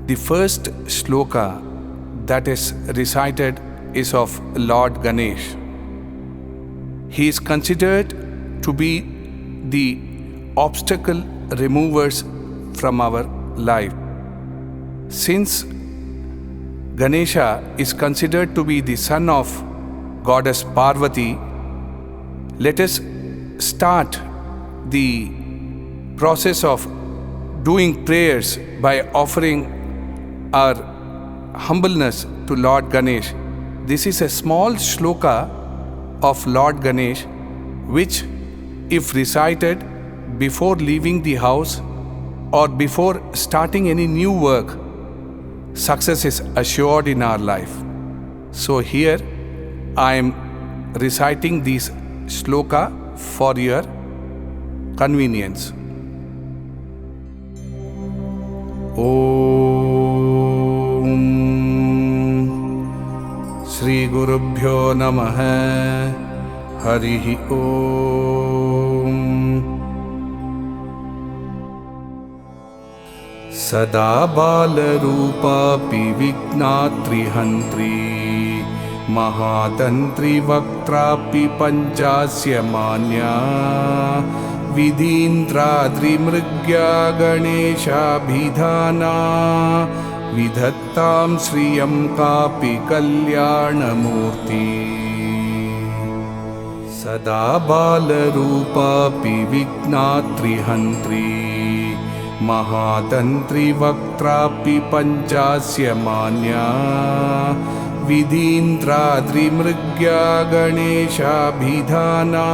The first shloka that is recited is of Lord Ganesh. He is considered to be the obstacle removers from our life. Since Ganesha is considered to be the son of Goddess Parvati, let us start the process of doing prayers by offering our humbleness to Lord Ganesh. This is a small shloka of Lord Ganesh, which, if recited before leaving the house or before starting any new work, success is assured in our life. So here I am reciting this shloka for your convenience. Om Shri Gurubhyo Namah Harihi Om. Sada Balarupapi Vignatrihantri Mahatantri Vaktrapi Panchasya Manya Vidindradri Mrigya Ganesha Bhidhana Vidhattam Sriyam Kapi Kalyana Murti. Sada Balarupapi Vignatrihantri Mahatantri Vaktrapi Panchasya Manya Vidindradri Mrigya Ganesha Bhidhana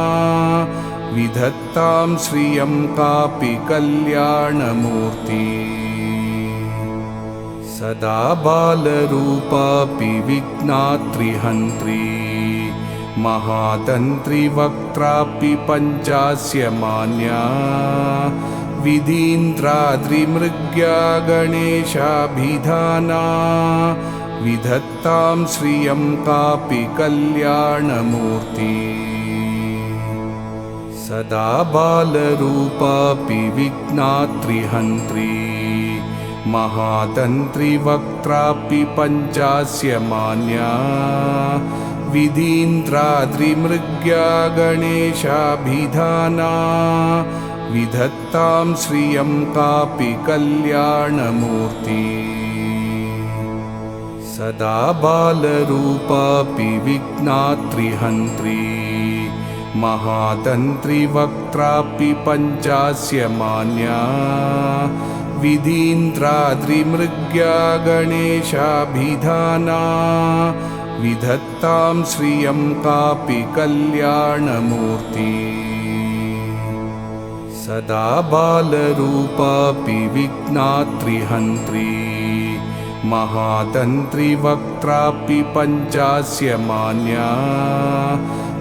Vidhattam Sriyam Kapi Kalyana Murti. Sada Balarupapi Vignatrihantri Mahatantri Vaktrapi Panchasya Manya Vidindradri Mrigya Ganesha Bhidhana Vidhattam Sriyam Kapi Kalyana Murti. Sada Balarupapi Vignatrihantri Mahatantri Vaktrapi Panchasya Manya Vidindradri Mrigya Ganesha Bhidhana Vidhattam Sriyam Kapi Kalyana Murti. Sada Balarupapi Vignatrihantri Mahatantri Vaktrapi Panchasya Manya Vidindradri Mrigya Ganesha Bhidhana Vidhattam Sriyam Kapi Kalyana Murti. Sada Balarupapi Vignatrihantri Mahatantri Vaktrapi Panchasya Manya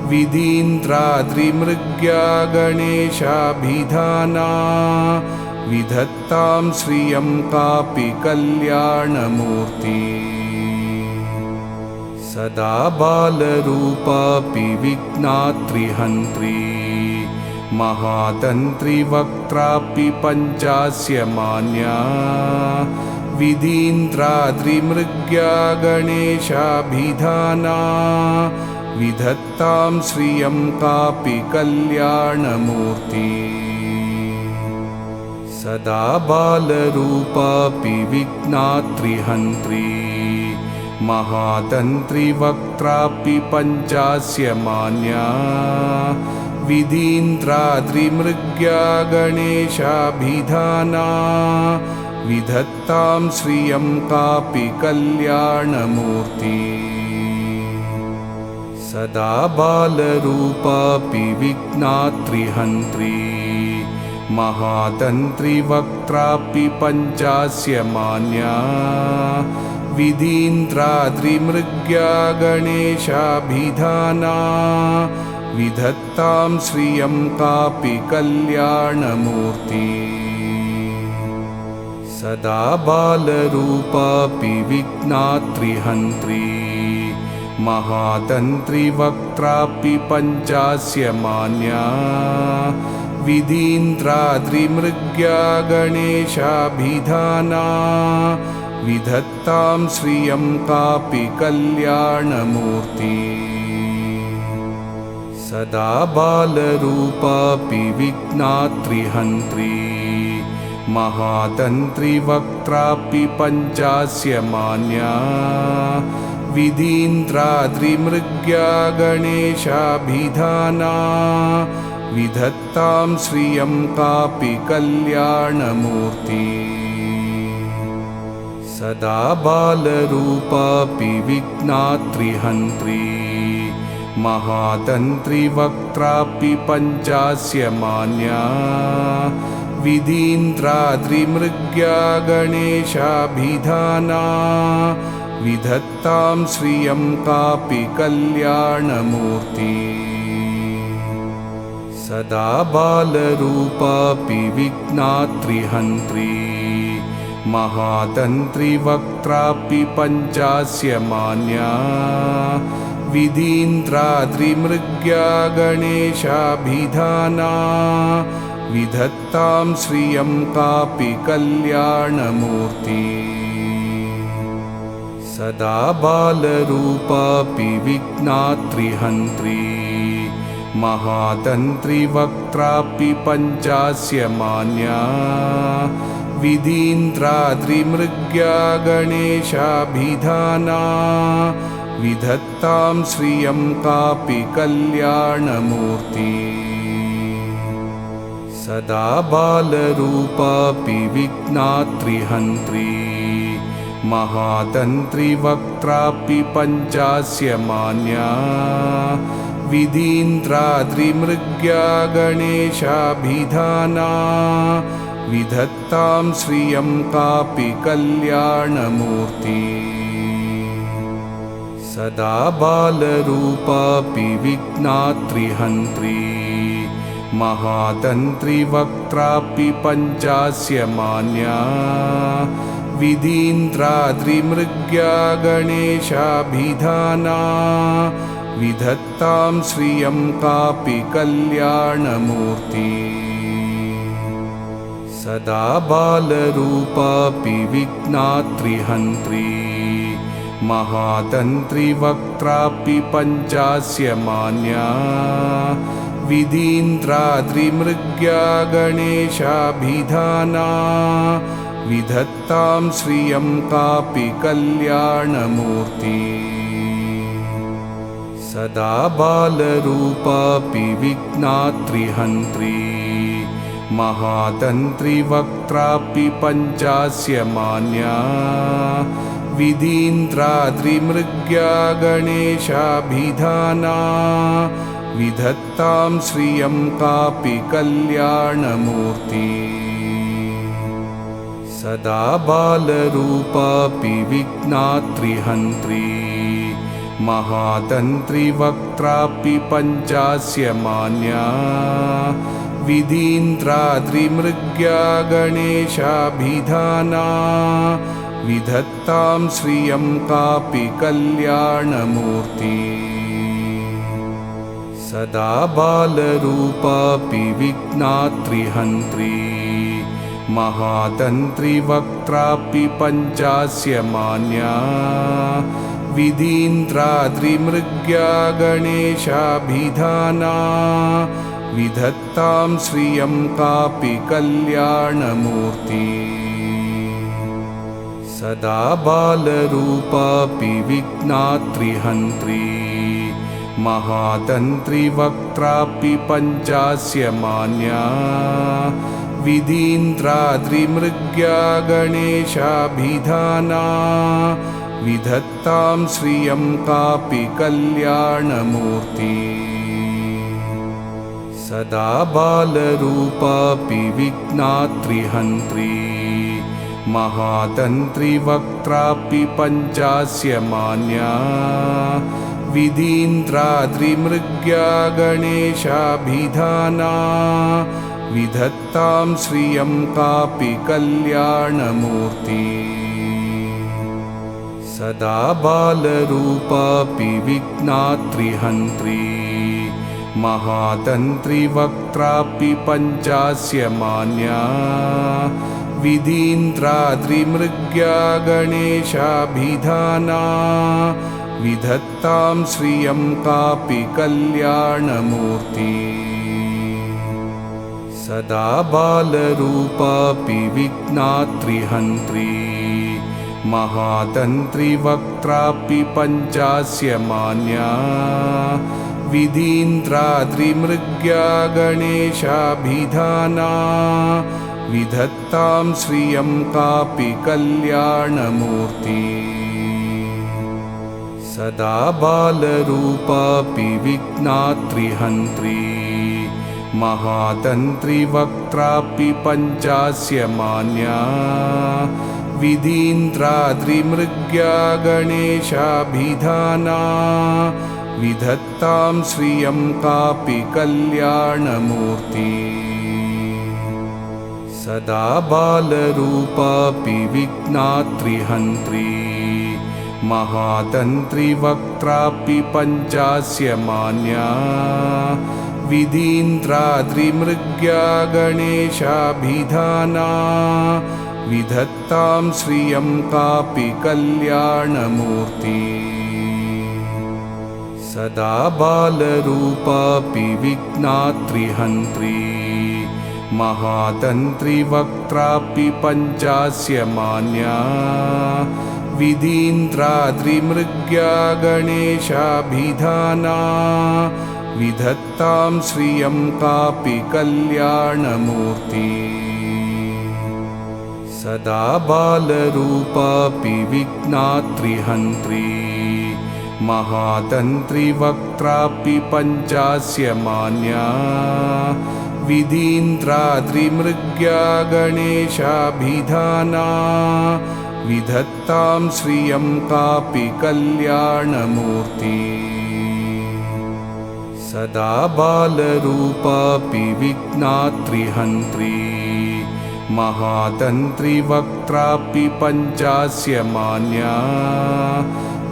Vidindradri Mrigya Ganesha Bhidhana Vidhattam Sriyam Kapi Kalyana Murti. Sada Balarupapi Vignatrihantri Mahatantri Vaktrapi Panchasya Manya Vidindradri Mrigya Ganesha Bhidhana Vidhattam Sriyam Kapi Kalyana Murti. Sada Balarupapi Vignatrihantri Mahatantri Vaktrapi Panchasya Manya Vidindradri Mrigya Ganesha Bhidhana Vidhattam Sriyam Kapi Kalyana Murti. Sada Balarupapi Vignatrihantri Mahatantri Vaktrapi Panchasya Manya Vidindradri Mrigya Ganesha Bhidhana Vidhattam Sriyam Kapi Kalyana Murti. Sada Balarupapi Vignatrihantri Mahatantri Vaktrapi Panchasya Manya Vidindradri Mrigya Ganesha Bhidhana विधत्तां श्रियं कापि कल्याणमूर्ति सदा बालरूपापि विघ्नात्रिहन्त्री महातन्त्री वक्त्रापि पञ्चास्यमान्या विधीन्द्राद्रिमृग्या गणेशाभिधाना विधत्तां श्रियं कापि कल्याणमूर्ति सदा बालरूपापि विघ्नात्रिहन्त्री महातन्त्री वक्त्रापि पञ्चास्यमान्या विधीन्द्राद्रिमृग्या गणेशाभिधाना विधत्तां श्रियं कापि कल्याणमूर्ति सदा बालरूपापि विघ्नात्रिहन्त्री महातन्त्री वक्त्रापि पञ्चास्यमान्या विधीन्द्राद्रिमृग्या गणेशाभिधाना विधत्तां श्रियं कापि कल्याणमूर्ति सदा बालरूपापि विघ्नात्रिहन्त्री महातन्त्री वक्त्रापि पञ्चास्यमान्या विधीन्द्राद्रिमृग्या गणेशाभिधाना विधत्तां श्रियं कापि कल्याणमूर्ति सदा बालरूपापि विघ्नात्रिहन्त्री महातन्त्री वक्त्रापि पञ्चास्यमान्या विधीन्द्राद्रिमृग्या गणेशाभिधाना विधत्तां श्रियं कापि कल्याणमूर्ति सदा बालरूपापि विघ्नात्रिहन्त्री महातन्त्री वक्त्रापि पञ्चास्यमान्या विधीन्द्राद्रिमृग्या गणेशाभिधाना विधत्तां श्रियं कापि कल्याणमूर्ति सदा बालरूपापि विघ्नात्रिहन्त्री महातन्त्री वक्त्रापि पञ्चास्यमान्या विधीन्द्राद्रिमृग्या गणेशाभिधाना विधत्तां श्रियं कापि कल्याणमूर्ति सदा बालरूपापि विघ्नात्रिहन्त्री महातन्त्री वक्त्रापि पञ्चास्यमान्या विधीन्द्राद्रिमृग्या गणेशाभिधाना विधत्तां श्रियं कापि कल्याणमूर्ति सदा बालरूपापि विघ्नात्रिहन्त्री महातन्त्री वक्त्रापि पञ्चास्यमान्या विधीन्द्राद्रिमृग्या गणेशाभिधाना विधत्तां श्रियं कापि कल्याणमूर्ति सदा बालरूपापि विघ्नात्रिहन्त्री महातन्त्री वक्त्रापि पञ्चास्यमान्या विधीन्द्राद्रिमृग्या गणेशाभिधाना विधत्तां श्रियं कापि कल्याणमूर्ति सदा बालरूपापि विघ्नात्रिहन्त्री महातन्त्री वक्त्रापि पञ्चास्यमान्या विधीन्द्राद्रिमृग्या गणेशाभिधाना विधत्तां श्रियं कापि कल्याणमूर्ति सदा बालरूपापि विघ्नात्रिहन्त्री महातन्त्री वक्त्रापि पञ्चास्यमान्या विधीन्द्राद्रिमृग्या गणेशाभिधाना विधत्तां श्रियं कापि कल्याणमूर्ति सदा बालरूपापि विघ्नात्रिहन्त्री महातन्त्री वक्त्रापि पञ्चास्यमान्या विधीन्द्राद्रिमृग्या गणेशाभिधाना विधत्तां श्रियं कापि कल्याणमूर्ति सदा बालरूपापि विघ्नात्रिहन्त्री महातन्त्रिवक्त्रापि पञ्चास्य मान्या विधीन्द्राद्रिमृग्या गणेशाभिधाना विधत्तां श्रियं कापि कल्याणमूर्ति सदा बालरूपापि विघ्नात्रिहन्त्री महातन्त्रिवक्त्रापि पञ्चास्य मान्या विधीन्द्राद्रिमृग्या गणेशाभिधाना विधत्तां श्रियं कापि कल्याणमूर्ति सदा बालरूपापि विघ्नात्रिहन्त्री महातन्त्रिवक्त्रापि पञ्चास्य मान्या विधीन्द्राद्रिमृग्या गणेशाभिधाना विधत्तां श्रियं कापि कल्याणमूर्ति सदा बालरूपापि विघ्नात्रिहन्त्री महातन्त्रिवक्त्रापि पञ्चास्य मान्या विधीन्द्राद्रिमृग्या गणेशाभिधाना विधत्तां श्रियं कापि कल्याणमूर्ति सदा बालरूपापि विघ्नात्रिहन्त्री महातन्त्रिवक्त्रापि पञ्चास्य मान्या विधीन्द्राद्रिमृग्या गणेशाभिधाना विधत्तां श्रियं कापि कल्याणमूर्ति सदा बालरूपापि विघ्नात्रिहन्त्री महातन्त्रिवक्त्रापि पञ्चास्य मान्या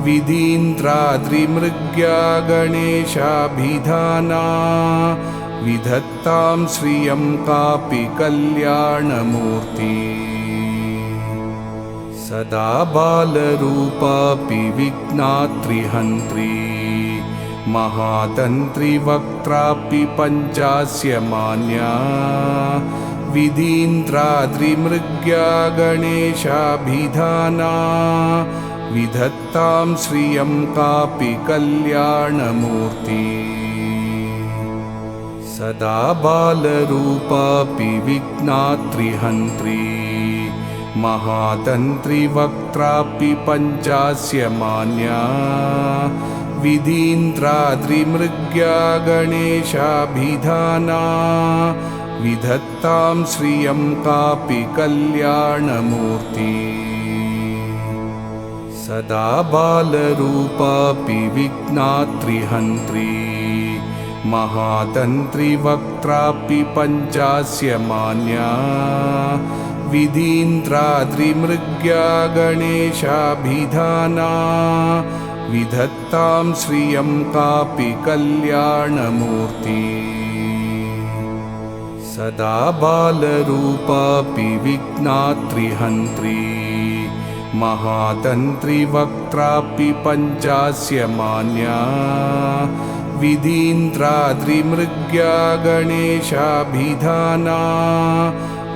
विधीन्द्राद्रिमृग्या गणेशाभिधाना विधत्तां श्रियं कापि कल्याणमूर्ति सदा बालरूपापि विघ्नात्रिहन्त्री महातन्त्रिवक्त्रापि पञ्चास्य मान्या विधीन्द्राद्रिमृग्या गणेशाभिधाना विधत्तां श्रियं कापि कल्याणमूर्ति सदा बालरूपापि विघ्नात्रिहन्त्री महातन्त्रिवक्त्रापि पञ्चास्य मान्या विधीन्द्राद्रिमृग्या गणेशाभिधाना विधत्तां श्रियं कापि कल्याणमूर्ति सदा बालरूपापि विघ्नात्रिहन्त्री महातन्त्रिवक्त्रापि पञ्चास्य मान्या विधीन्द्राद्रिमृग्या गणेशाभिधाना विधत्तां श्रियं कापि कल्याणमूर्ति सदा बालरूपापि विघ्नात्रिहन्त्री महातन्त्रिवक्त्रापि पञ्चास्य मान्या विधीन्द्राद्रिमृग्या गणेशाभिधाना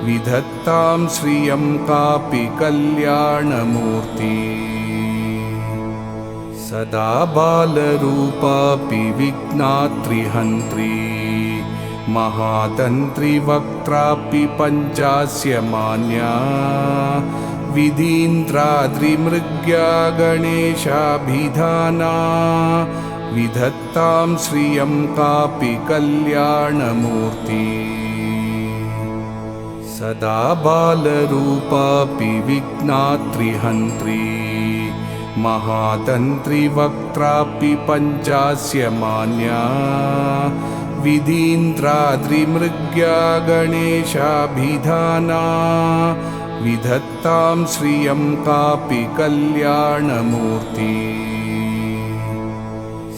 विधत्तां श्रियं कापि कल्याणमूर्ति सदा बालरूपापि विघ्नात्रिहन्त्री महातन्त्रिवक्त्रापि पञ्चास्य मान्या विधीन्द्राद्रिमृग्या गणेशाभिधाना विधत्तां श्रियं कापि कल्याणमूर्ति सदा बालरूपापि विघ्नात्रिहन्त्री महातन्त्रिवक्त्रापि पञ्चास्य मान्या विधीन्द्राद्रिमृग्या गणेशाभिधाना विधत्तां श्रियं कापि कल्याणमूर्ति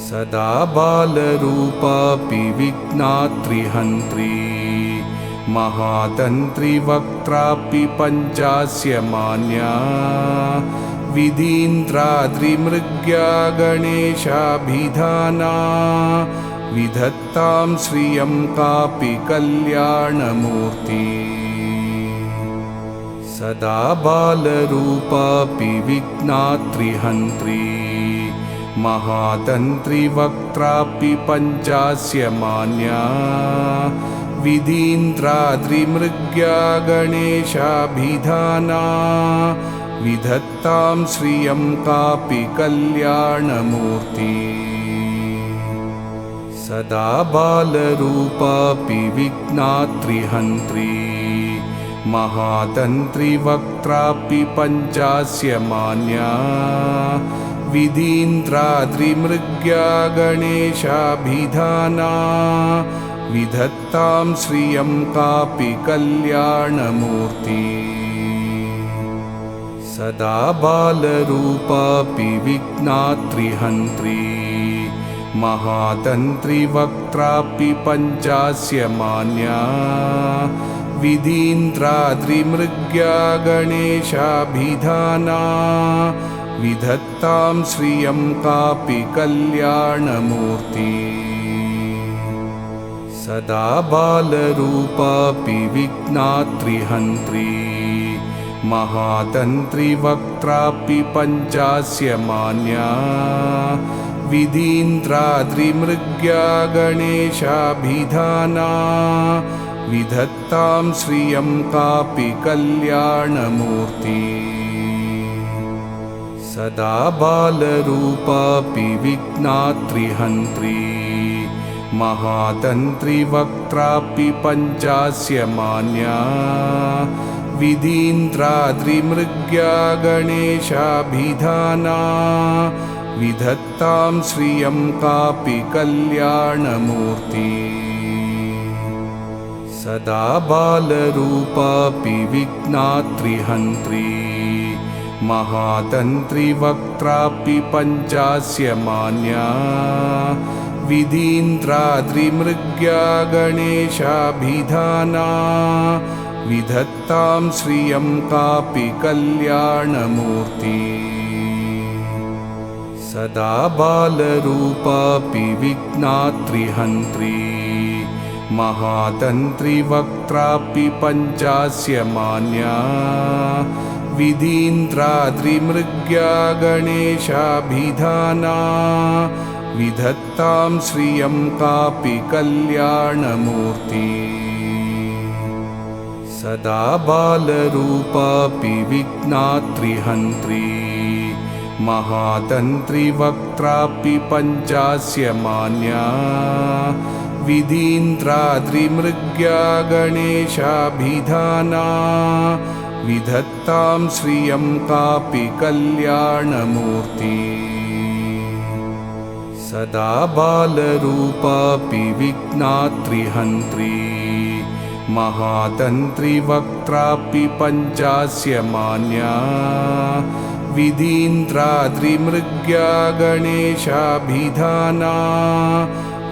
सदा बालरूपापि विघ्नात्रिहन्त्री महातन्त्रिवक्त्रापि पञ्चास्य मान्या विधीन्द्राद्रिमृग्या गणेशाभिधाना विधत्तां श्रियं कापि कल्याणमूर्ति सदा बालरूपापि विघ्नात्रिहन्त्री महातन्त्रिवक्त्रापि पञ्चास्य मान्या विधीन्द्राद्रिमृग्या गणेशाभिधाना विधत्तां श्रियं कापि कल्याणमूर्ति सदा बालरूपापि विघ्नात्रिहन्त्री महातन्त्रिवक्त्रापि पञ्चास्य मान्या विधीन्द्राद्रिमृग्या गणेशाभिधाना विधत्तां श्रियं कापि कल्याणमूर्ति सदा बालरूपापि विघ्नात्रिहन्त्री महातन्त्रिवक्त्रापि पञ्चास्य मान्या विधीन्द्राद्रिमृग्या गणेशाभिधाना विधत्तां श्रियं कापि कल्याणमूर्ति सदा बालरूपापि विघ्नात्रिहन्त्री महातन्त्रिवक्त्रापि पञ्चास्य मान्या विधीन्द्राद्रिमृग्या गणेशाभिधाना विधत्तां श्रियं कापि कल्याणमूर्ति सदा बालरूपापि विघ्नात्रिहन्त्री महातन्त्रिवक्त्रापि पञ्चास्य मान्या विधीन्द्राद्रिमृग्या गणेशाभिधाना विधत्तां श्रियं कापि कल्याणमूर्ति सदा बालरूपापि विघ्नात्रिहन्त्री महातन्त्रिवक्त्रापि पञ्चास्य मान्या विधीन्द्राद्रिमृग्या गणेशाभिधाना विधत्तां श्रियं कापि कल्याणमूर्ति सदा बालरूपापि विघ्नात्रिहन्त्री महातन्त्रिवक्त्रापि पञ्चास्य मान्या विधीन्द्राद्रिमृग्या गणेशाभिधाना विधत्तां श्रियं कापि कल्याणमूर्ति सदा बालरूपापि विघ्नात्रिहन्त्री महातन्त्रिवक्त्रापि पञ्चास्य मान्या विधीन्द्राद्रिमृग्या गणेशाभिधाना विधत्तां श्रियं कापि कल्याणमूर्ति सदा बालरूपापि विघ्नात्रिहन्त्री महातन्त्रिवक्त्रापि पञ्चास्य मान्या विधीन्द्राद्रिमृग्या गणेशाभिधाना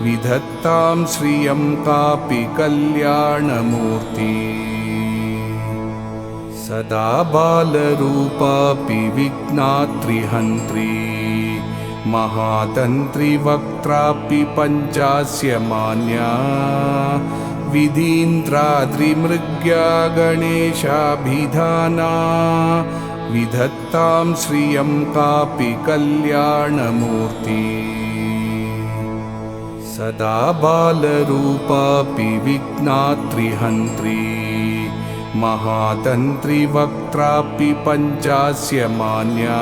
विधत्तां श्रियं कापि कल्याणमूर्ति सदा बालरूपापि विघ्नात्रिहन्त्री महातन्त्रिवक्त्रापि पञ्चास्य मान्या विधीन्द्राद्रिमृग्या गणेशाभिधाना विधत्तां श्रियं कापि कल्याणमूर्ति सदा बालरूपापि विघ्नात्रिहन्त्री महातन्त्रिवक्त्रापि पञ्चास्य मान्या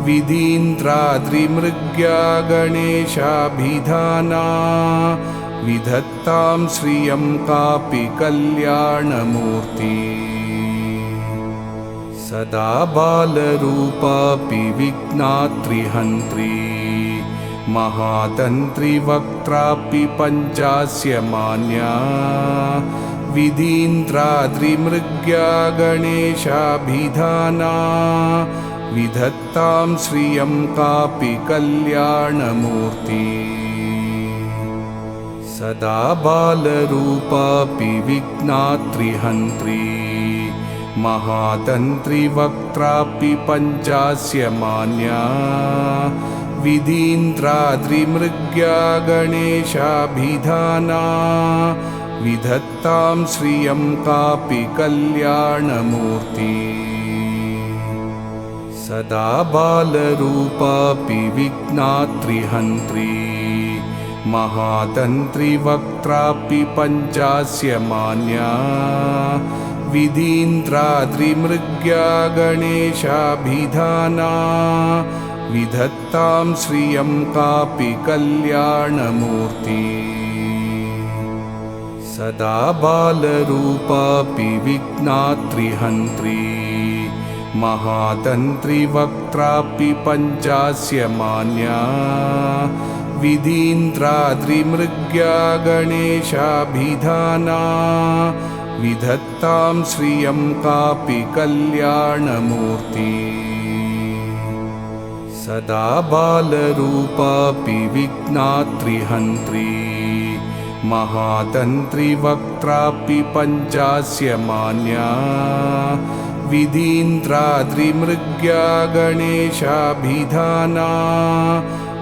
विधीन्द्राद्रिमृग्या गणेशाभिधाना विधत्तां श्रियं कापि कल्याणमूर्ति सदा बालरूपापि विघ्नात्रिहन्त्री महातन्त्रिवक्त्रापि पञ्चास्य मान्या विधीन्द्राद्रिमृग्या गणेशाभिधाना विधत्तां श्रियं कापि कल्याणमूर्ति सदा बालरूपापि विघ्नात्रिहन्त्री महातन्त्रिवक्त्रापि पञ्चास्य मान्या विधीन्द्राद्रिमृग्या गणेशाभिधाना विधत्तां श्रियं कापि कल्याणमूर्ति सदा बालरूपापि विघ्नात्रिहन्त्री महातन्त्रिवक्त्रापि पञ्चास्य मान्या विधीन्द्राद्रिमृग्या गणेशाभिधाना विधत्तां श्रियं कापि कल्याणमूर्ति सदा बालरूपापि विघ्नात्रिहन्त्री महातन्त्रिवक्त्रापि पञ्चास्य मान्या विधीन्द्राद्रिमृग्या गणेशाभिधाना विधत्तां श्रियं कापि कल्याणमूर्ति सदा बालरूपापि विघ्नात्रिहन्त्री महातन्त्रिवक्त्रापि पञ्चास्य मान्या विधीन्द्राद्रिमृग्या गणेशाभिधाना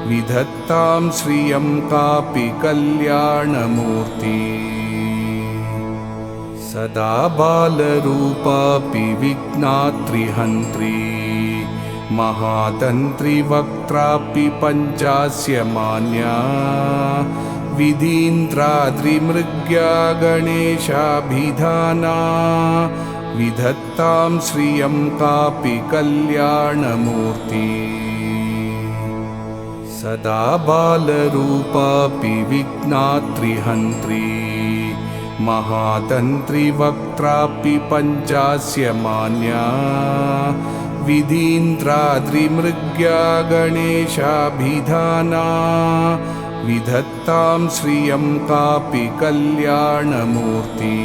विधत्तां श्रियं कापि कल्याणमूर्ति सदा बालरूपापि विघ्नात्रिहन्त्री महातन्त्रिवक्त्रापि पञ्चास्य मान्या विधीन्द्राद्रिमृग्या गणेशाभिधाना विधत्तां श्रियं कापि कल्याणमूर्ति सदा बालरूपापि विघ्नात्रिहन्त्री महातन्त्रिवक्त्रापि पञ्चास्य मान्या विधीन्द्राद्रिमृग्या गणेशाभिधाना विधत्तां श्रियं कापि कल्याणमूर्ति सदा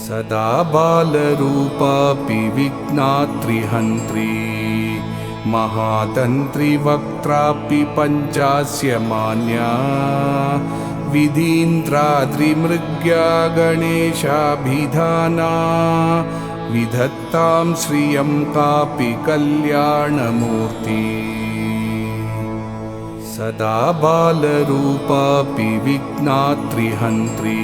बालरूपापि विघ्नात्रिहन्त्री महातन्त्रिवक्त्रापि पञ्चास्य मान्या विधीन्द्राद्रिमृग्या गणेशाभिधाना विधत्तां श्रियं कापि कल्याणमूर्ति सदा बालरूपापि विघ्नात्रिहन्त्री महातन्त्रिवक्त्रापि पञ्चास्य मान्या विधीन्द्राद्रिमृग्या गणेशाभिधाना विधत्तां श्रियं कापि कल्याणमूर्ति सदा बालरूपापि विघ्नात्रिहन्त्री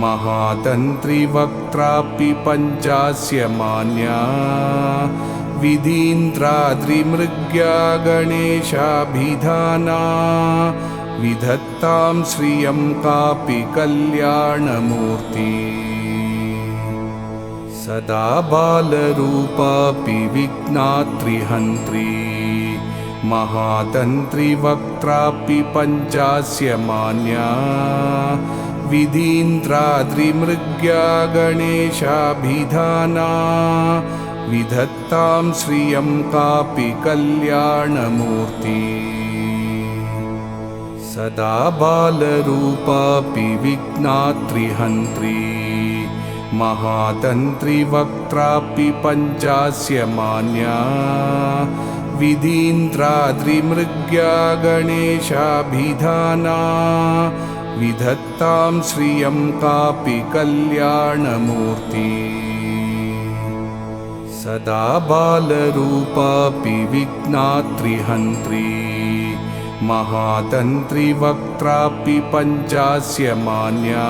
महातन्त्रिवक्त्रापि पञ्चास्य मान्या विधीन्द्राद्रिमृग्या गणेशाभिधाना विधत्तां श्रियं कापि कल्याणमूर्ति सदा बालरूपापि विघ्नात्रिहन्त्री महातन्त्रिवक्त्रापि पञ्चास्य मान्या विधीन्द्राद्रिमृग्या गणेशाभिधाना विधत्तां श्रियं कापि कल्याणमूर्ति सदा बालरूपापि विघ्नात्रिहन्त्री महातन्त्रिवक्त्रापि पञ्चास्य मान्या विधीन्द्राद्रिमृग्या गणेशाभिधाना विधत्तां श्रियं कापि कल्याणमूर्ति सदा बालरूपापि विघ्नात्रिहन्त्री महातन्त्रिवक्त्रापि पञ्चास्य मान्या विधीन्द्राद्रिमृग्या गणेशाभिधाना विधत्तां श्रियं कापि कल्याणमूर्ति सदा बालरूपापि विघ्नात्रिहन्त्री महातन्त्रिवक्त्रापि पञ्चास्य मान्या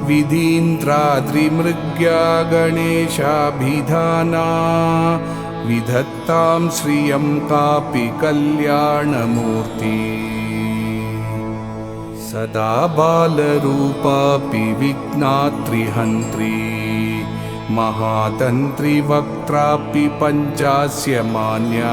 विधीन्द्राद्रिमृग्या गणेशाभिधाना विधत्तां श्रियं कापि कल्याणमूर्ति सदा बालरूपापि विघ्नात्रिहन्त्री महातन्त्रिवक्त्रापि पञ्चास्य मान्या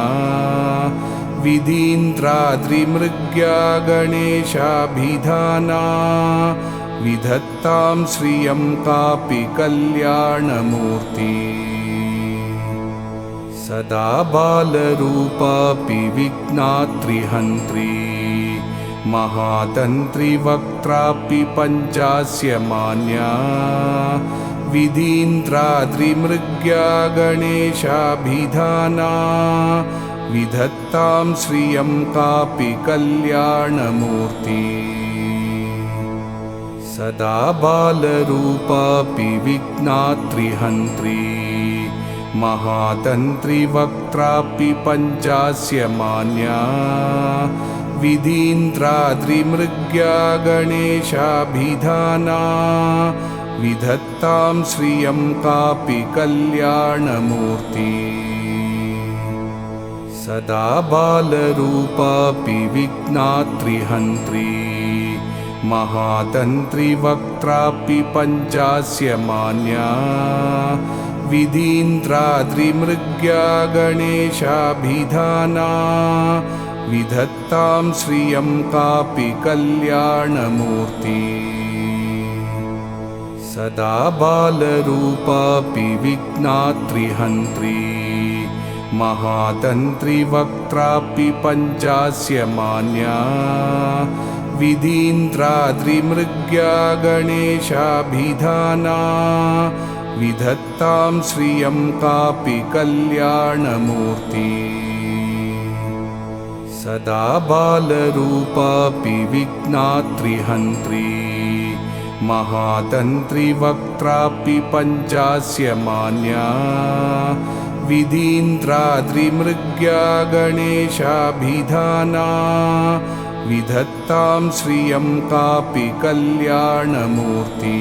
विधत्तां श्रियं कापि कल्याणमूर्ति सदा बालरूपापि विघ्नात्रिहन्त्री महातन्त्रिवक्त्रापि पञ्चास्य मान्या विधीन्द्राद्रिमृग्या गणेशाभिधाना विधत्तां श्रियं कापि कल्याणमूर्ति सदा बालरूपापि विघ्नात्रिहन्त्री महातन्त्री वक्त्रापि पञ्चास्य मान्या विधीन्द्राद्रिमृग्या गणेशाभिधाना विधत्तां श्रियं कापि कल्याणमूर्ति सदा बालरूपापि विघ्नात्रिहन्त्री महातन्त्री वक्त्रापि पञ्चास्य मान्या विधीन्द्राद्रिमृग्या गणेशाभिधाना विधत्तां श्रियं कापि कल्याणमूर्ति सदा बालरूपापि विघ्नात्रिहन्त्री महातन्त्री वक्त्रापि पञ्चास्य मान्या विधीन्द्राद्रिमृग्या गणेशाभिधाना विधत्तां श्रियं कापि कल्याणमूर्ति सदा बालरूपापि विघ्नात्रिहन्त्री महातन्त्री वक्त्रापि पञ्चास्य मान्या विधीन्द्राद्रिमृग्या गणेशाभिधाना विधत्तां श्रियं कापि कल्याणमूर्ति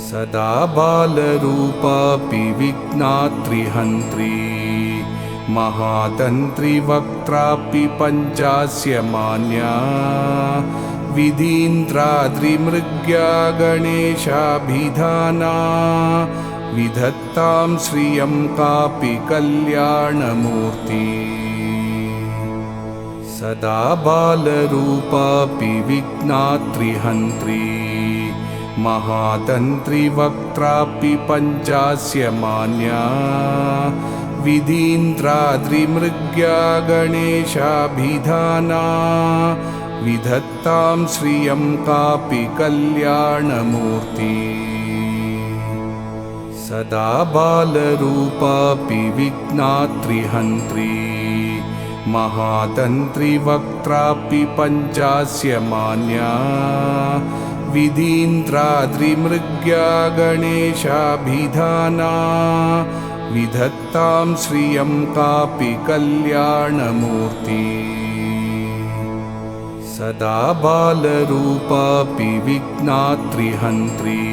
सदा बालरूपापि विघ्नात्रिहन्त्री महातन्त्री वक्त्रापि पञ्चास्य मान्या विधीन्द्राद्रिमृग्या गणेशाभिधाना विधत्तां श्रियं कापि कल्याणमूर्ति सदा बालरूपापि विघ्नात्रिहन्त्री महातन्त्री वक्त्रापि पञ्चास्य मान्या विधीन्द्राद्रिमृग्या गणेशाभिधाना विधत्तां श्रियं कापि कल्याणमूर्ति सदा बालरूपापि विघ्नात्रिहन्त्री महातन्त्री वक्त्रापि पञ्चास्य मान्या विधीन्द्राद्रिमृग्या गणेशाभिधाना विधत्तां श्रियं कापि कल्याणमूर्ति सदा बालरूपापि विघ्नात्रिहन्त्री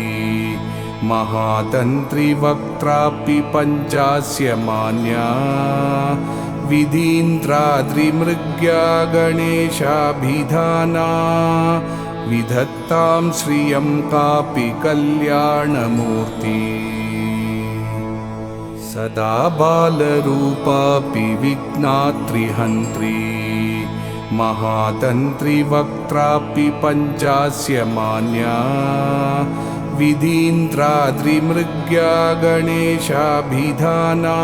महातन्त्री वक्त्रापि पञ्चास्य मान्या विधीन्द्राद्रिमृग्या गणेशाभिधाना विधत्तां श्रियं कापि कल्याणमूर्ति सदा बालरूपापि विघ्नात्रिहन्त्री महातन्त्री वक्त्रापि पञ्चास्य मान्या विधीन्द्राद्रिमृग्या गणेशाभिधाना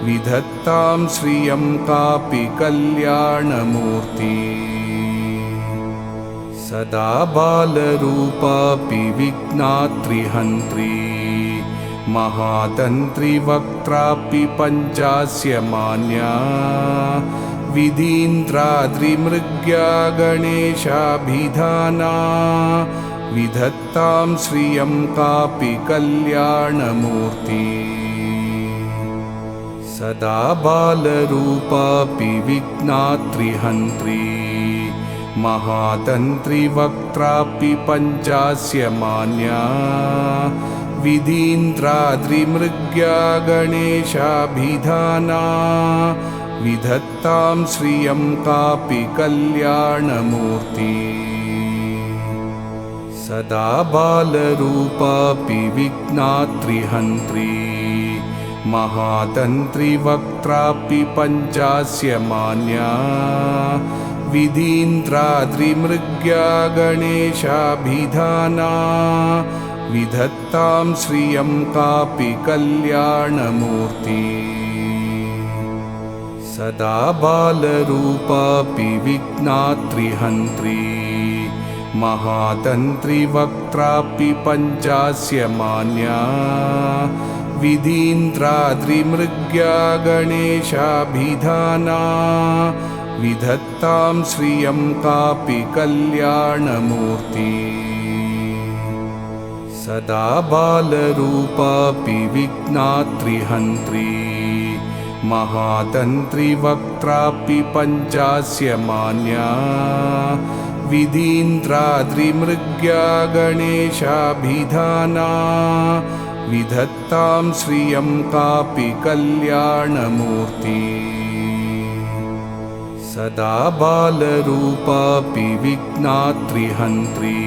विधत्तां श्रियं कापि कल्याणमूर्ति सदा बालरूपापि विघ्नात्रिहन्त्री महातन्त्री वक्त्रापि पञ्चास्य मान्या विधीन्द्राद्रिमृग्या गणेशाभिधाना विधत्तां श्रियं कापि कल्याणमूर्ति सदा बालरूपापि विघ्नात्रिहन्त्री महातन्त्री वक्त्रापि पञ्चास्य मान्या विधीन्द्राद्रिमृग्या गणेशाभिधाना विधत्तां श्रियं कापि कल्याणमूर्ति सदा बालरूपापि विघ्नात्रिहन्त्री महातन्त्री वक्त्रापि पञ्चास्य मान्या विधीन्द्राद्रिमृग्या गणेशाभिधाना विधत्तां श्रियं कापि कल्याणमूर्ति सदा बालरूपापि विघ्नात्रिहन्त्री महातन्त्री वक्त्रापि पञ्चास्य मान्या विधीन्द्राद्रिमृग्या गणेशाभिधाना विधत्तां श्रियं कापि कल्याणमूर्ति सदा बालरूपापि विघ्नात्रिहन्त्री महातन्त्रिवक्त्रापि पञ्चास्य मान्या विधीन्द्राद्रिमृग्या गणेशाभिधाना विधत्तां श्रियं कापि कल्याणमूर्ति सदा बालरूपापि विघ्नात्रिहन्त्री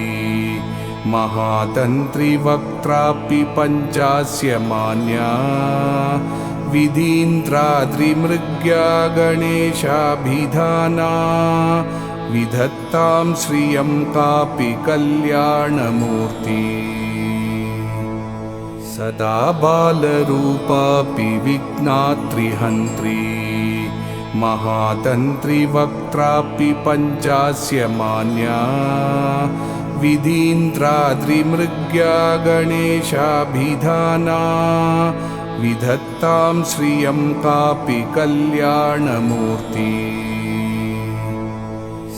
महातन्त्रिवक्त्रापि पञ्चास्य मान्या विधीन्द्राद्रिमृग्या गणेशाभिधाना विधत्तां श्रियं कापि कल्याणमूर्ति सदा बालरूपापि विघ्नात्रिहन्त्री महातन्त्रिवक्त्रापि पञ्चास्य मान्या विधीन्द्राद्रिमृग्या गणेशाभिधाना विधत्तां श्रियं कापि कल्याणमूर्ति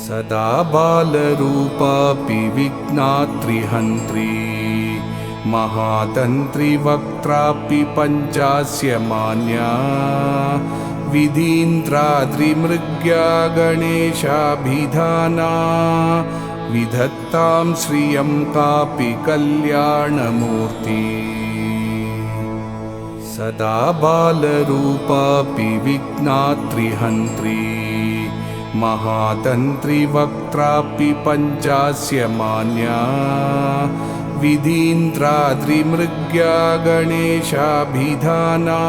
सदा बालरूपापि विघ्नात्रिहन्त्री महातन्त्रिवक्त्रापि पञ्चास्य मान्या विधीन्द्राद्रिमृग्या गणेशाभिधाना विधत्तां श्रियं कापि कल्याणमूर्ति सदा बालरूपापि विघ्नात्रिहन्त्री महातन्त्रिवक्त्रापि पञ्चास्य मान्या विधीन्द्राद्रिमृग्या गणेशाभिधाना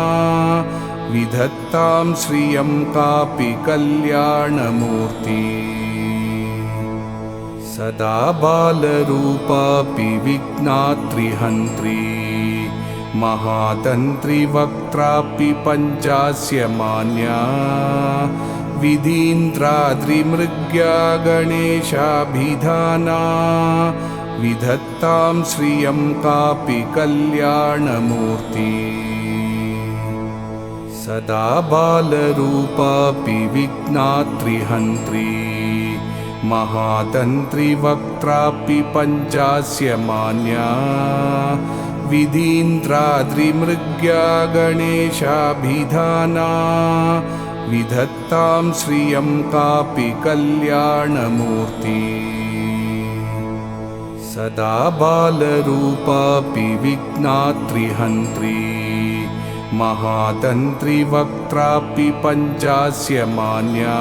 विधत्तां श्रियं कापि कल्याणमूर्ति सदा बालरूपापि विघ्नात्रिहन्त्री महातन्त्रिवक्त्रापि पञ्चास्य मान्या विधीन्द्राद्रिमृग्या गणेशाभिधाना विधत्तां श्रियं कापि कल्याणमूर्ति सदा बालरूपापि विघ्नात्रिहन्त्री महातन्त्रिवक्त्रापि पञ्चास्य मान्या विधीन्द्राद्रिमृग्या गणेशाभिधाना विधत्तां श्रियं कापि कल्याणमूर्ति सदा बालरूपापि विघ्नात्रिहन्त्री महातन्त्रिवक्त्रापि पञ्चास्य मान्या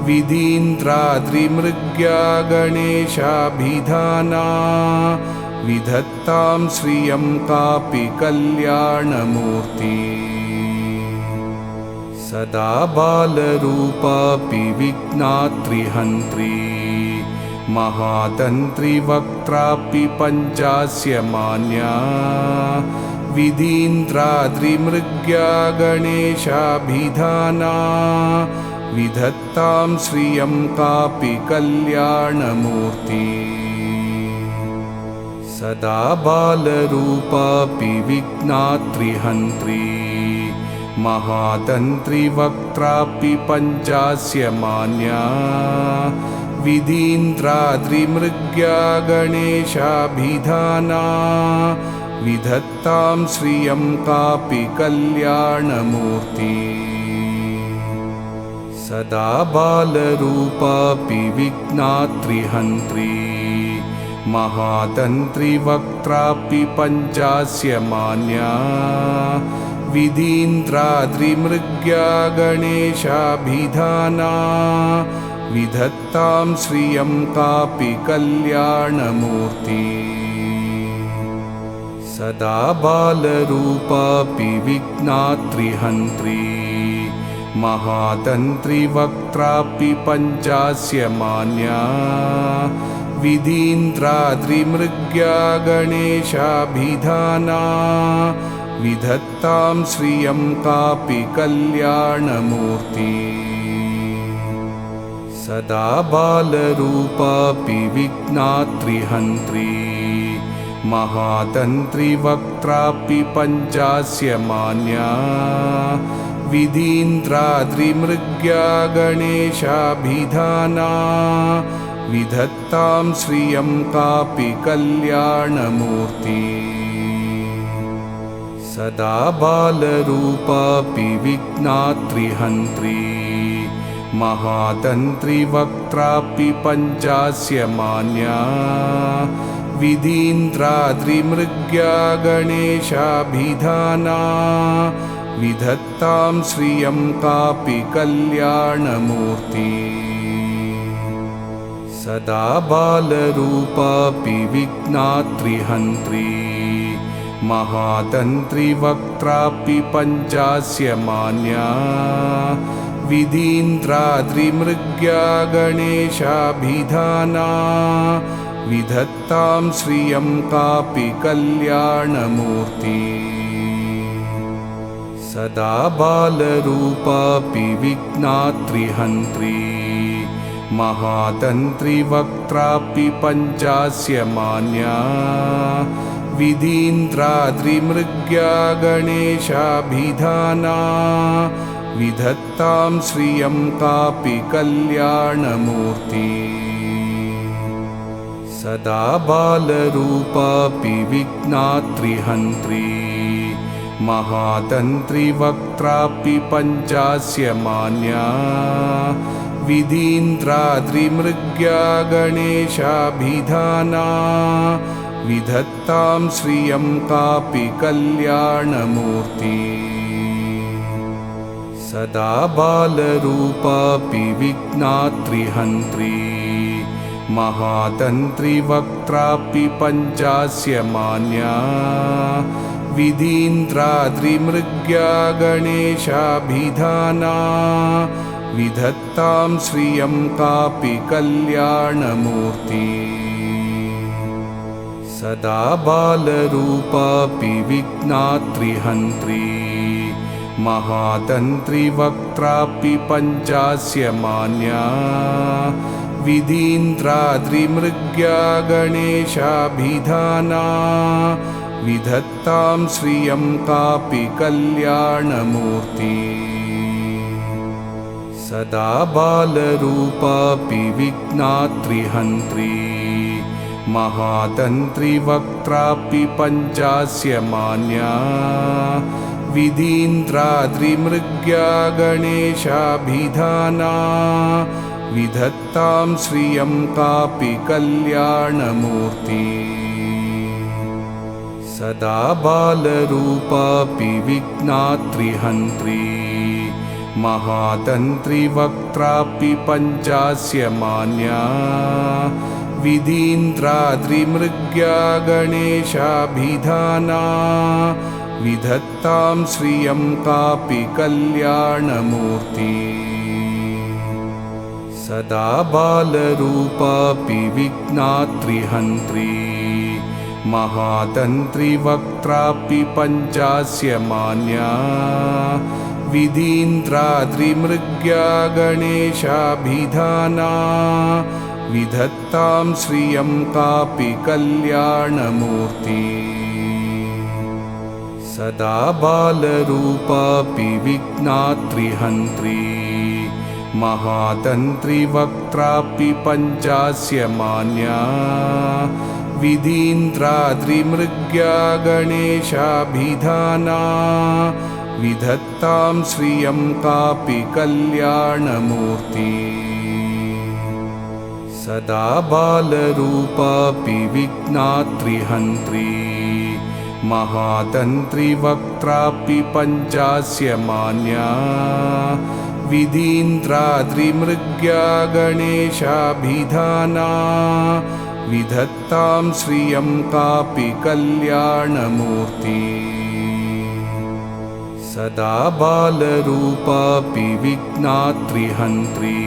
विधीन्द्राद्रिमृग्या गणेशाभिधाना विधत्तां श्रियं कापि कल्याणमूर्ति सदा बालरूपापि विघ्नात्रिहन्त्री महातन्त्रिवक्त्रापि पञ्चास्य मान्या विधीन्द्राद्रिमृग्या गणेशाभिधाना विधत्तां श्रियं कापि कल्याणमूर्ति सदा बालरूपापि विघ्नात्रिहन्त्री महातन्त्रिवक्त्रापि पञ्चास्य मान्या विधीन्द्राद्रिमृग्या गणेशाभिधाना विधत्तां श्रियं कापि कल्याणमूर्ति सदा बालरूपापि विघ्नात्रिहन्त्री महातन्त्रिवक्त्रापि पञ्चास्य मान्या विधीन्द्राद्रिमृग्या गणेशाभिधाना विधत्तां श्रियं कापि कल्याणमूर्ति सदा बालरूपापि विघ्नात्रिहन्त्री महातन्त्रिवक्त्रापि पञ्चास्य मान्या विधीन्द्राद्रिमृग्या गणेशाभिधाना विधत्तां श्रियं कापि कल्याणमूर्ति सदा बालरूपापि विघ्नात्रिहन्त्री महातन्त्रिवक्त्रापि पञ्चास्य मान्या विधीन्द्राद्रिमृग्या गणेशाभिधाना विधत्तां श्रियं कापि कल्याणमूर्ति सदा बालरूपापि विघ्नात्रिहन्त्री महातन्त्रिवक्त्रापि पञ्चास्य मान्या विधीन्द्राद्रिमृग्या गणेशाभिधाना विधत्तां श्रियं कापि कल्याणमूर्ति सदा बालरूपापि विघ्नात्रिहन्त्री महातन्त्रिवक्त्रापि पञ्चास्य मान्या विधीन्द्राद्रिमृग्या गणेशाभिधाना विधत्तां श्रियं कापि कल्याणमूर्ति सदा बालरूपापि विघ्नात्रिहन्त्री महातन्त्रिवक्त्रापि पञ्चास्य मान्या विधीन्द्राद्रिमृग्या गणेशाभिधाना विधत्तां श्रियं कापि कल्याणमूर्ति सदा बालरूपापि विघ्नात्रिहन्त्री महातन्त्रिवक्त्रापि पञ्चास्य मान्या विधीन्द्राद्रिमृग्या गणेशाभिधाना विधत्तां श्रियं कापि कल्याणमूर्ति सदा बालरूपापि विघ्नात्रिहन्त्री महातन्त्रिवक्त्रापि पञ्चास्य मान्या विधीन्द्राद्रिमृग्या गणेशाभिधाना विधत्तां श्रियं कापि कल्याणमूर्ति सदा बालरूपापि विघ्नात्रिहन्त्री महातन्त्रिवक्त्रापि पञ्चास्य मान्या विधीन्द्राद्रिमृग्या गणेशाभिधाना विधत्तां श्रियं कापि कल्याणमूर्ति सदा बालरूपापि विघ्नात्रिहन्त्री महातन्त्रिवक्त्रापि पञ्चास्य मान्या विधीन्द्राद्रिमृग्या गणेशाभिधाना विधत्तां श्रियं कापि कल्याणमूर्ति सदा बालरूपापि विघ्नात्रिहन्त्री महातन्त्रिवक्त्रापि पञ्चास्य मान्या विधीन्द्राद्रिमृग्या गणेशाभिधाना विधत्तां श्रियं कापि कल्याणमूर्ति सदा बालरूपापि विघ्नात्रिहन्त्री महातन्त्रिवक्त्रापि पञ्चास्य मान्या विधीन्द्राद्रिमृग्या गणेशाभिधाना विधत्तां श्रियं कापि कल्याणमूर्ति सदा बालरूपापि विघ्नात्रिहन्त्री महातन्त्रिवक्त्रापि पञ्चास्य मान्या विधीन्द्राद्रिमृग्या गणेशाभिधाना विधत्तां श्रियं कापि कल्याणमूर्ति सदा बालरूपापि विघ्नात्रिहन्त्री महातन्त्रिवक्त्रापि पञ्चास्य मान्या विधीन्द्राद्रिमृग्या गणेशाभिधाना विधत्तां श्रियं कापि कल्याणमूर्ति सदा बालरूपापि विघ्नात्रिहन्त्री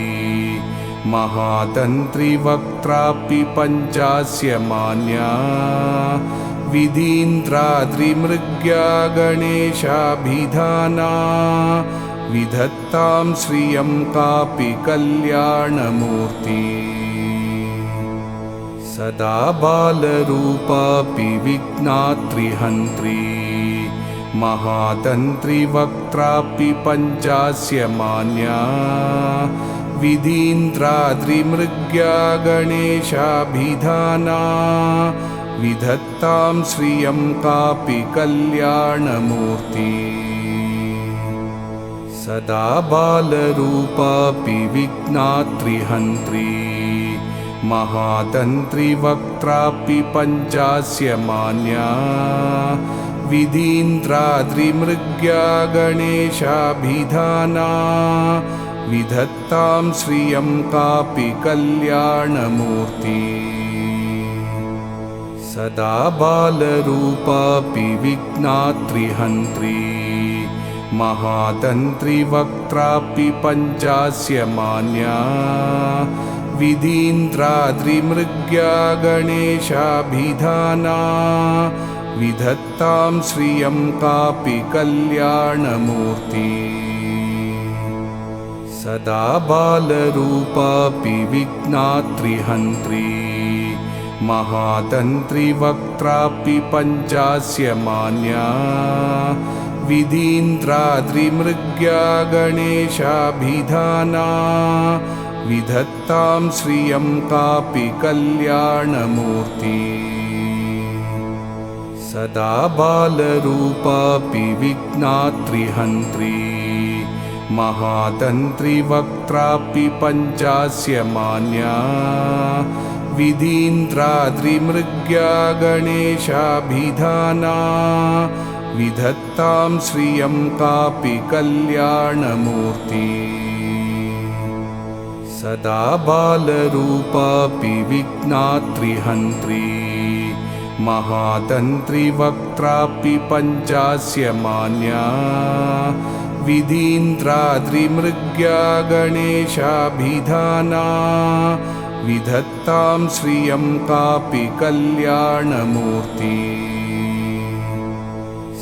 महातन्त्रिवक्त्रापि पञ्चास्य मान्या विधीन्द्राद्रिमृग्या गणेशाभिधाना विधत्तां श्रियं कापि कल्याणमूर्ति सदा बालरूपापि विघ्नात्रिहन्त्री महातन्त्रिवक्त्रापि पञ्चास्य मान्या विधीन्द्राद्रिमृग्या गणेशाभिधाना विधत्तां श्रियं कापि कल्याणमूर्ति सदा बालरूपापि विघ्नात्रिहन्त्री महातन्त्रिवक्त्रापि पञ्चास्य मान्या विधीन्द्राद्रिमृग्या गणेशाभिधाना विधत्तां श्रियं कापि कल्याणमूर्ति सदा बालरूपापि विघ्नात्रिहन्त्री महातन्त्रिवक्त्रापि पञ्चास्य मान्या विधीन्द्राद्रिमृग्या गणेशाभिधाना विधत्तां श्रियं कापि कल्याणमूर्ति सदा बालरूपापि विघ्नात्रिहन्त्री महातन्त्रिवक्त्रापि पञ्चास्य मान्या विधीन्द्राद्रिमृग्या गणेशाभिधाना विधत्तां श्रियं कापि कल्याणमूर्ति सदा बालरूपापि विघ्नात्रिहन्त्री महातन्त्रिवक्त्रापि पञ्चास्य मान्या विधीन्द्राद्रिमृग्या गणेशाभिधाना विधत्तां श्रियं कापि कल्याणमूर्ति सदा बालरूपापि विघ्नात्रिहन्त्री महातन्त्रिवक्त्रापि पञ्चास्य मान्या विधीन्द्राद्रिमृग्या गणेशाभिधाना विधत्तां श्रियं कापि कल्याणमूर्ति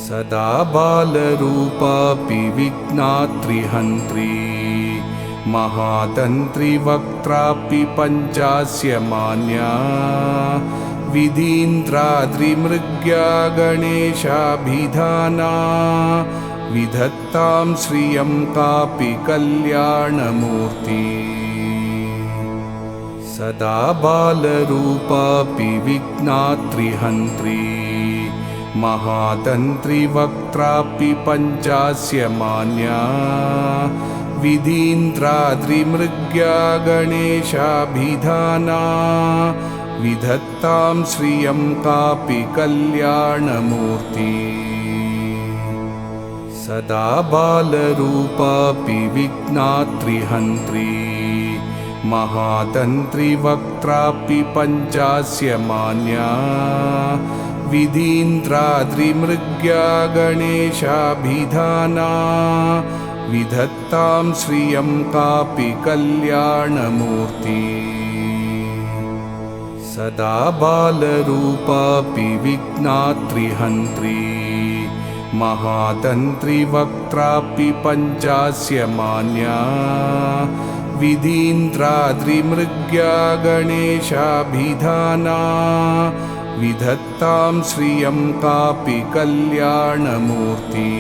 सदा बालरूपापि विघ्नात्रिहन्त्री महातन्त्रिवक्त्रापि पञ्चास्य मान्या विधीन्द्राद्रिमृग्या गणेशाभिधाना विधत्तां श्रियं कापि कल्याणमूर्ति सदा बालरूपापि विघ्नात्रिहन्त्री महातन्त्रिवक्त्रापि पञ्चास्य मान्या विधीन्द्राद्रिमृग्या गणेशाभिधाना विधत्तां श्रियं कापि कल्याणमूर्ति सदा बालरूपापि विघ्नात्रिहन्त्री महातन्त्रिवक्त्रापि पञ्चास्य मान्या विधीन्द्राद्रिमृग्या गणेशाभिधाना विधत्तां श्रियं कापि कल्याणमूर्ति सदा बालरूपापि विघ्नात्रिहन्त्री महातन्त्रिवक्त्रापि पञ्चास्य मान्या विधीन्द्राद्रिमृग्या गणेशाभिधाना विधत्तां श्रियं कापि कल्याणमूर्ति